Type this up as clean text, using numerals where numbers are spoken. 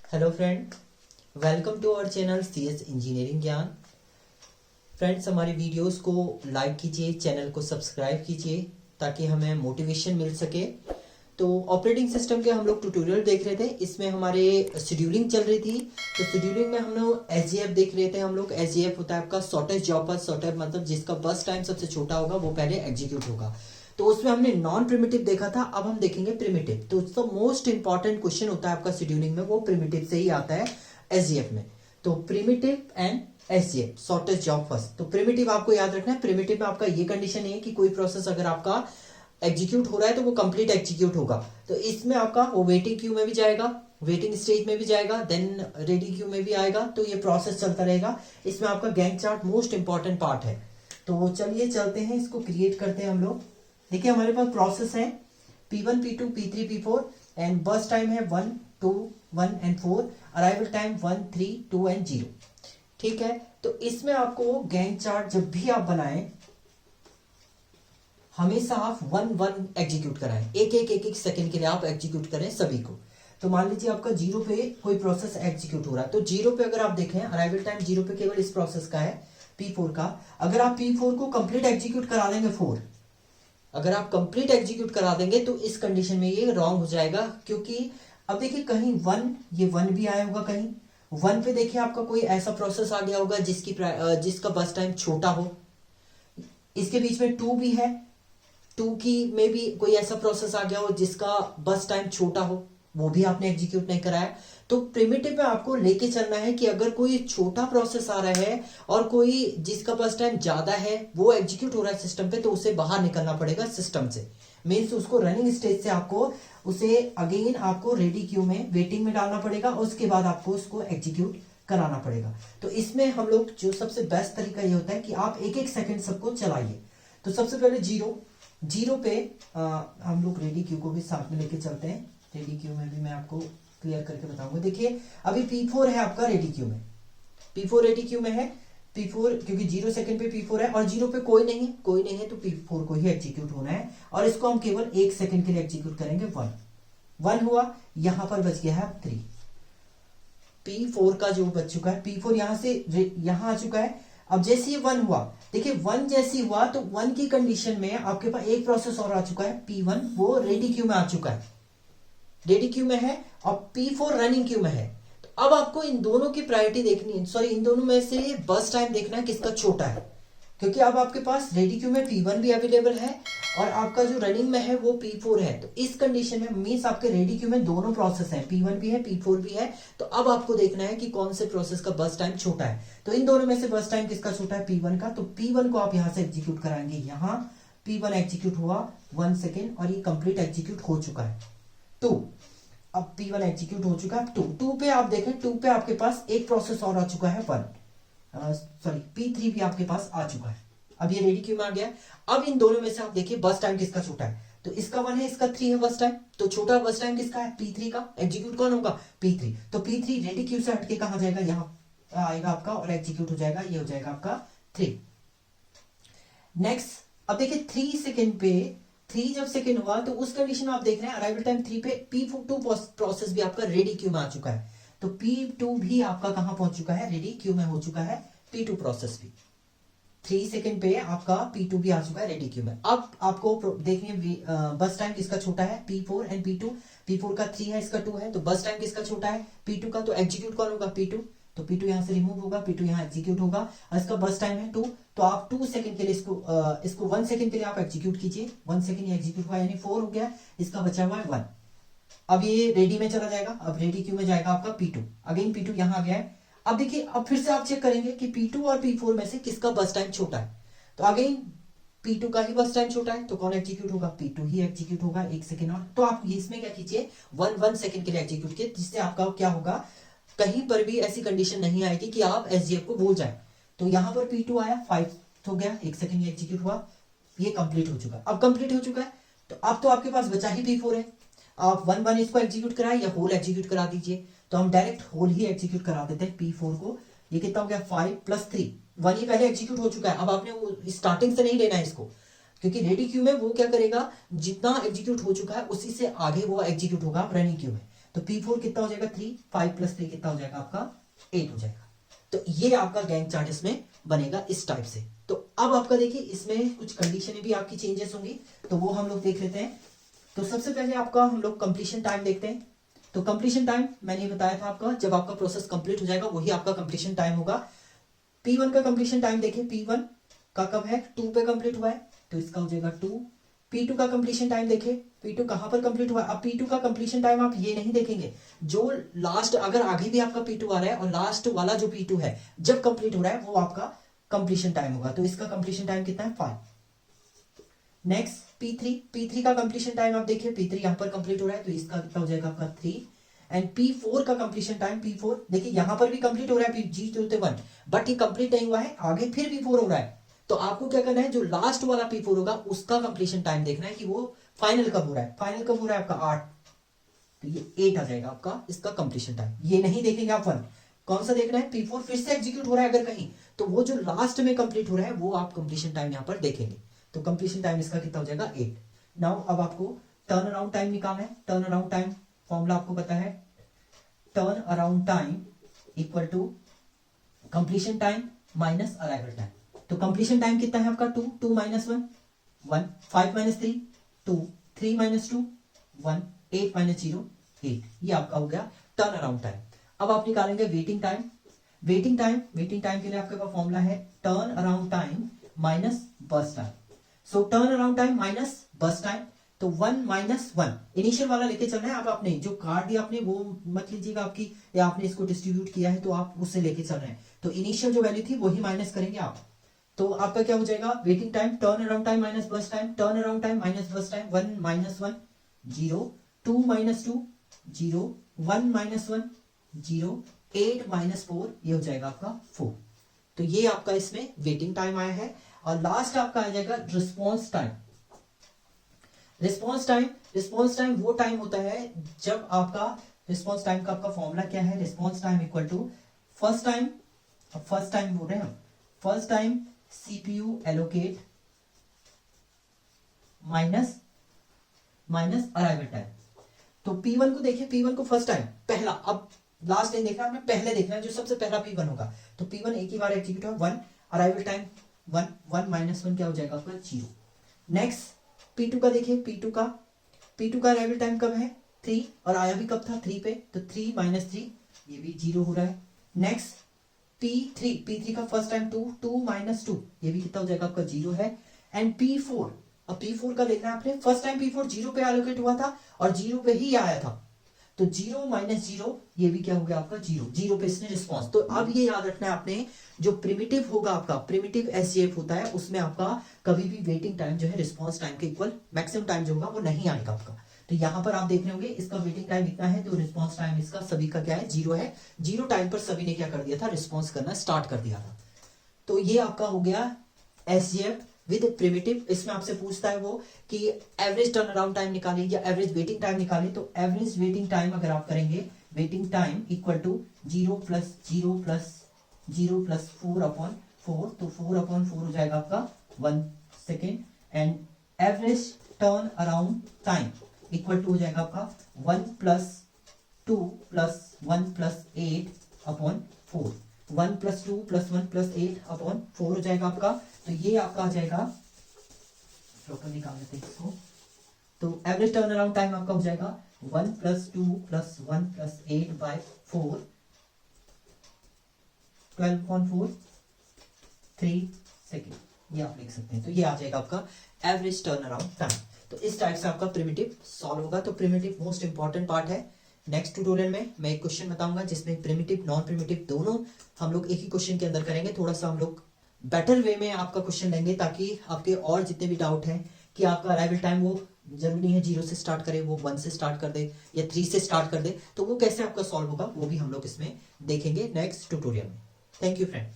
Hello friend, welcome to our channel CS engineering Gyan. Friends, हमारी videos को like कीजिए, channel को सब्सक्राइब कीजिए ताकि हमें मोटिवेशन मिल सके। तो ऑपरेटिंग सिस्टम के हम लोग ट्यूटोरियल देख रहे थे, इसमें हमारे शेड्यूलिंग चल रही थी। तो शेड्यूलिंग में हम लोग SJF देख रहे थे। हम लोग SJF होता है आपका शॉर्टेस्ट जॉब पर शॉर्टर, मतलब जिसका बस टाइम सबसे छोटा होगा वो पहले एग्जीक्यूट होगा। तो उसमें हमने नॉन प्रिमिटिव देखा था, अब हम देखेंगे प्रिमिटिव। तो उसका मोस्ट इंपॉर्टेंट क्वेश्चन होता है आपका शेड्यूलिंग में, वो प्रिमिटिव से ही आता है SJF में। तो primitive and SJF, shortest job first. तो प्रिमिटिव आपको याद रखना है, प्रिमिटिव में आपका ये कंडीशन है कि कोई प्रोसेस अगर आपका एग्जीक्यूट हो रहा है तो वो कंप्लीट एग्जीक्यूट होगा। तो इसमें आपका वो वेटिंग क्यू में भी जाएगा, वेटिंग स्टेज में भी जाएगा, देन रेडी क्यू में भी आएगा। तो ये प्रोसेस चलता रहेगा। इसमें आपका Gantt chart most important part है। तो चलिए चलते हैं, इसको क्रिएट करते हैं हम लोग। देखिए हमारे पास प्रोसेस है P1 P2 P3 P4 and बस टाइम है 1 2 1 एंड 4, अराइवल टाइम 1 3 2 एंड 0। ठीक है, तो इसमें आपको गैंट चार्ट जब भी आप बनाएं हमेशा आप 1 1 एग्जीक्यूट कराएं, एक सेकंड के लिए आप एग्जीक्यूट करें सभी को। तो मान लीजिए आपका 0 पे कोई प्रोसेस एग्जीक्यूट हो रहा है, तो 0 पे अगर आप देखें अराइवल टाइम 0 पे केवल इस प्रोसेस का है P4 का। अगर आप P4 को कंप्लीट एग्जीक्यूट करा देंगे 4, अगर आप कंप्लीट एग्जीक्यूट करा देंगे तो इस कंडीशन में ये रॉन्ग हो जाएगा, क्योंकि अब देखिए कहीं 1, ये 1 भी आया होगा, कहीं 1 पे देखिए आपका कोई ऐसा प्रोसेस आ गया होगा जिसका बस टाइम छोटा हो। इसके बीच में 2 भी है, 2 की में भी कोई ऐसा प्रोसेस आ गया हो जिसका बस टाइम छोटा हो, वो भी आपने एग्जीक्यूट नहीं कराया। तो प्रिमिटिव में आपको लेके चलना है कि अगर कोई छोटा प्रोसेस आ रहा है और कोई जिसका बस टाइम ज्यादा है वो एग्जीक्यूट हो रहा है सिस्टम पे, तो उसे बाहर निकलना पड़ेगा सिस्टम से। मीन्स उसको रनिंग स्टेज से आपको उसे अगेन आपको रेडी क्यू में वेटिंग में डालना पड़ेगा, और उसके बाद आपको उसको एग्जीक्यूट कराना पड़ेगा। तो इसमें हम लोग जो सबसे बेस्ट तरीका ये होता है कि आप एक सेकंड सबको चलाइए। तो सबसे पहले 0 पे हम लोग रेडी क्यू को भी साथ में लेके चलते हैं। रेडी क्यू में भी मैं आपको क्लियर करके बताऊंगा। देखिए अभी P4 है आपका रेडी क्यू में, P4 रेडी क्यू में है। P4 क्योंकि 0 सेकंड पे P4 है और 0 पे कोई नहीं है, तो P4 को ही एग्जीक्यूट होना है, और इसको हम केवल 1 सेकंड के लिए एग्जीक्यूट करेंगे। 1 हुआ, यहां पर बच गया है 3। P4 का जो बच चुका है, P4 यहां से यहां आ चुका है। अब जैसे ये 1 हुआ, देखिए 1 जैसी हुआ तो 1 की कंडीशन में आपके पास एक प्रोसेस और आ चुका है P1, वो रेडी क्यू में आ चुका है, रेडी क्यू में है, और P4 रनिंग क्यू में है। तो अब आपको इन दोनों की प्रायोरिटी देखनी है, सॉरी इन दोनों में से बस टाइम देखना है किसका छोटा है, क्योंकि अब आपके पास रेडी क्यू में P1 भी अवेलेबल है और आपका जो रनिंग में है वो P4 है। तो इस कंडीशन में मीन्स आपके रेडी क्यू में दोनों प्रोसेस हैं, P1 भी है P4 भी है। तो अब आपको देखना है कि कौन से प्रोसेस का बस टाइम छोटा है। तो इन दोनों में से बस टाइम किसका छोटा है, P1 का। तो P1 को आप यहां से एग्जीक्यूट कराएंगे, यहां P1 एग्जीक्यूट हुआ 1 सेकेंड और ये कंप्लीट एग्जीक्यूट हो चुका है 2। अब P1 एग्जीक्यूट हो चुका है 2 पे आप देखें, 2 पे आपके पास एक प्रोसेस और आ चुका है 1, सॉरी P3 भी आपके पास आ चुका है। अब ये रेडी क्यू में आ गया। अब इन दोनों में से आप देखिए बस टाइम किसका छोटा है, तो इसका 1 है, इसका 3 है बस टाइम। तो छोटा बस टाइम किसका है, P3 का। एग्जीक्यूट कौन होगा, P3। तो P3 रेडी क्यू से हटके कहां जाएगा, यहां आएगा आपका और एग्जीक्यूट हो जाएगा, ये हो जाएगा आपका 3। नेक्स्ट अब देखिए 3 सेकेंड पे 3 जब सेकेंड हुआ तो उस कंडीशन में आप देख रहे हैं अराइवल टाइम 3 पे P2 प्रोसेस भी आपका रेडी क्यू में आ चुका है। तो P2 भी आपका कहां पहुंच चुका है, रेडी क्यू में हो चुका है P2 प्रोसेस भी। 3 सेकेंड पे आपका P2 भी आ चुका है रेडी क्यू में। अब आपको देखिए बस टाइम किसका छोटा है, P4 एंड P2। P4 का 3 है, इसका 2 है, तो बस टाइम किसका छोटा है, P2 का। तो एग्जीक्यूट कौन होगा, P2। तो P2 यहां से रिमूव होगा, P2 यहां एग्जीक्यूट होगा, और इसका बस टाइम है 2। तो आप 2 सेकंड के लिए इसको 1 सेकंड के लिए आप एग्जीक्यूट कीजिए। 1 सेकंड एग्जीक्यूट हुआ यानी 4 हो गया, इसका बचा हुआ है 1। अब ये रेडी में चला जाएगा, अब रेडी क्यू में जाएगा आपका P2। अगेन P2 यहां आ गया है। अब देखिए अब फिर से आप चेक करेंगे कि P2 और P4 में से किसका बस टाइम छोटा है। तो अगेन P2 का ही बस टाइम छोटा है, तो कौन एग्जीक्यूट होगा, P2 ही एग्जीक्यूट होगा 1 सेकंड और। तो आप इसमें क्या कीजिए 1 सेकंड के लिए एग्जीक्यूट कीजिए, जिससे आपका क्या होगा, कहीं पर भी ऐसी कंडीशन नहीं आएगी कि आप SJF को भूल जाए। तो यहां पर P2 आया 5 हो गया, 1 सेकंड एग्जीक्यूट हुआ, ये कंप्लीट हो चुका है। अब कंप्लीट हो चुका है तो अब तो आपके पास बचा ही P4 है। आप 1 इसको एग्जीक्यूट कराए या होल एग्जीक्यूट करा दीजिए। तो हम डायरेक्ट होल ही एग्जीक्यूट करा देते हैं P4 को। ये कितना हो गया 5 + 3, 1 ही पहले एग्जीक्यूट हो चुका है। अब आपने स्टार्टिंग से नहीं लेना है इसको, क्योंकि रेडी क्यू में वो क्या करेगा, जितना एग्जीक्यूट हो चुका है उसी से आगे वो एग्जीक्यूट होगा रनिंग क्यू में। तो P4 कितना हो जाएगा 3, 5 + 3 कितना हो जाएगा आपका 8 हो जाएगा। तो ये आपका गैंग चार्ट इसमें बनेगा इस टाइप से। तो अब आपका देखिए इसमें कुछ कंडीशनें भी आपकी चेंजेस होंगी, तो वो हम लोग देख लेते हैं। तो सबसे पहले आपका हम लोग कंप्लीशन टाइम देखते हैं। तो कंप्लीशन टाइम मैंने बताया था आपका, जब आपका प्रोसेस कंप्लीट हो जाएगा वही आपका कंप्लीशन टाइम होगा। P1 का कंप्लीशन टाइम देखिए, P1 का कब है 2 पे कंप्लीट हुआ है, तो इसका हो जाएगा 2। P2 का कंप्लीशन टाइम देखिए, P2 कहां पर कंप्लीट हुआ है। अब P2 का कंप्लीशन टाइम आप ये नहीं देखेंगे, जो लास्ट अगर आगे भी आपका P2 आ रहा है और लास्ट वाला जो P2 है जब कंप्लीट हो रहा है वो आपका कंप्लीशन टाइम होगा। तो इसका कंप्लीशन टाइम कितना है 5। नेक्स्ट P3 का कंप्लीशन टाइम आप देखिए, P3 यहां पर कंप्लीट हो रहा है तो इसका कितना हो जाएगा आपका 3। एंड P4 का कंप्लीशन टाइम, P4 देखिए यहां पर भी कंप्लीट हो रहा है G1, बट ये कंप्लीट नहीं हुआ है, आगे फिर P4 हो रहा है। तो आपको क्या करना है, जो लास्ट वाला P4 होगा उसका कंप्लीशन टाइम देखना है कि वो फाइनल कब हो रहा है। फाइनल कब हो रहा है आपका 8, तो ये 8 आ जाएगा आपका इसका कंप्लीशन टाइम। ये नहीं देखेंगे आप 1, कौन सा देखना है P4 फिर से एग्जीक्यूट हो रहा है अगर कहीं, तो वो जो लास्ट में कंप्लीट हो रहा है वो आप कंप्लीशन टाइम यहां पर देखेंगे। तो कंप्लीशन टाइम इसका कितना हो जाएगा 8। नाउ अब आपको टर्न अराउंड टाइम निकालना है। टर्न अराउंड टाइम फॉर्मूला आपको पता है, turn around time equal to completion time minus arrival time. तो कंप्लीशन टाइम कितना है आपका 2, 2 - 1 1, 5 - 3 2, 3 - 2 1, 8 - 0 8। ये आपका हो गया टर्न अराउंड टाइम। अब आप निकालेंगे वेटिंग टाइम। वेटिंग टाइम के लिए आपके पास फॉर्मूला है turn around time minus burst time. सो turn around time minus burst time, तो 1 - 1 इनिशियल वाला लेके चलना है। आप आपने जो कार्ड दिया आपने वो मत लीजिएगा आपकी, या आपने इसको डिस्ट्रीब्यूट किया है तो आप उससे लेके चल रहे हैं, तो इनिशियल जो वैल्यू थी वही माइनस करेंगे आप। तो आपका क्या हो जाएगा waiting time, turn around time minus burst time, turn around time minus burst time, 1 - 1 0, 2 - 2 0, 1 - 1 0, 8 - 4 ये हो जाएगा आपका 4। तो ये आपका इसमें वेटिंग टाइम आया है। और लास्ट आपका आ जाएगा रिस्पॉन्स टाइम। रिस्पॉन्स टाइम वो टाइम होता है जब आपका रिस्पॉन्स टाइम का आपका फॉर्मूला क्या है, response time equal to first time बोल रहे हैं हम, first time CPU allocate minus arrival time. तो P1 को देखिए, P1 को फर्स्ट टाइम पहला, अब लास्ट नहीं देखना आपने, पहले देखना है जो सबसे पहला P1 होगा। तो P1 एक ही बार एग्जीक्यूट हुआ 1, अराइवल टाइम 1, 1 - 1 क्या हो जाएगा आपका 0। नेक्स्ट P2 का देखिए, P2 का अराइवल टाइम कब है 3, और आया भी कब था 3 पे, तो 3 - 3 ये भी 0 हो रहा है। नेक्स्ट P3 का फर्स्ट टाइम 2, 2 - 2 ये भी कितना हो जाएगा आपका 0 है। एंड P4, अब P4 का देखना है आपने, फर्स्ट टाइम P4 0 पे एलोकेट हुआ था और 0 पे ही आया था, तो 0 - 0 ये भी क्या हो गया आपका 0 पे इसने रिस्पॉन्स। तो अब ये याद रखना है आपने, जो प्रिमिटिव होगा आपका, प्रिमिटिव एसजीएफ होता है उसमें आपका कभी भी वेटिंग टाइम जो है रिस्पॉन्स टाइम के इक्वल मैक्सिमम टाइम जो होगा वो नहीं आएगा आपका। तो यहां पर आप देख रहे होंगे इसका वेटिंग टाइम इतना है, तो रिस्पॉन्स टाइम इसका सभी का क्या है 0 है। 0 टाइम पर सभी ने क्या कर दिया था, रिस्पॉन्स करना स्टार्ट कर दिया था। तो ये आपका हो गया एसजीएफ विद प्रिमिटिव। इसमें आपसे पूछता है वो कि एवरेज टर्न अराउंड टाइम निकालिए या एवरेज वेटिंग टाइम निकालिए। तो एवरेज वेटिंग टाइम अगर आप करेंगे, वेटिंग टाइम इक्वल टू 0 + 0 + 0 + 4/4, तो 4/4 हो जाएगा आपका 1 second. And average turn around time equal to हो जाएगा आपका 1 + 2 + 1 + 8/4, 1 + 2 + 1 + 8/4 हो जाएगा आपका। तो ये आपका आ जाएगा, प्रॉपर निकाल लेते हैं इसको। तो एवरेज टर्न अराउंड टाइम आपका हो जाएगा 1 + 2 + 1 + 8/4, 12/4 3 सेकेंड, ये आप लिख सकते हैं। तो ये आ जाएगा आपका एवरेज टर्न अराउंड टाइम। तो इस टाइप से आपका प्रिमिटिव सॉल्व होगा। तो प्रिमिटिव मोस्ट इंपॉर्टेंट पार्ट है। नेक्स्ट ट्यूटोरियल में मैं एक क्वेश्चन बताऊंगा जिसमें प्रिमिटिव नॉन प्रिमिटिव दोनों हम लोग एक ही क्वेश्चन के अंदर करेंगे। थोड़ा सा हम लोग बेटर वे में आपका क्वेश्चन लेंगे ताकि आपके और जितने भी डाउट हैं कि आपका अराइवल टाइम वो जरूरी नहीं है 0 से स्टार्ट करे, वो 1 से स्टार्ट कर दे या 3 से स्टार्ट कर दे, तो वो कैसे आपका सॉल्व होगा वो भी हम लोग इसमें देखेंगे नेक्स्ट ट्यूटोरियल में। Thank you friend.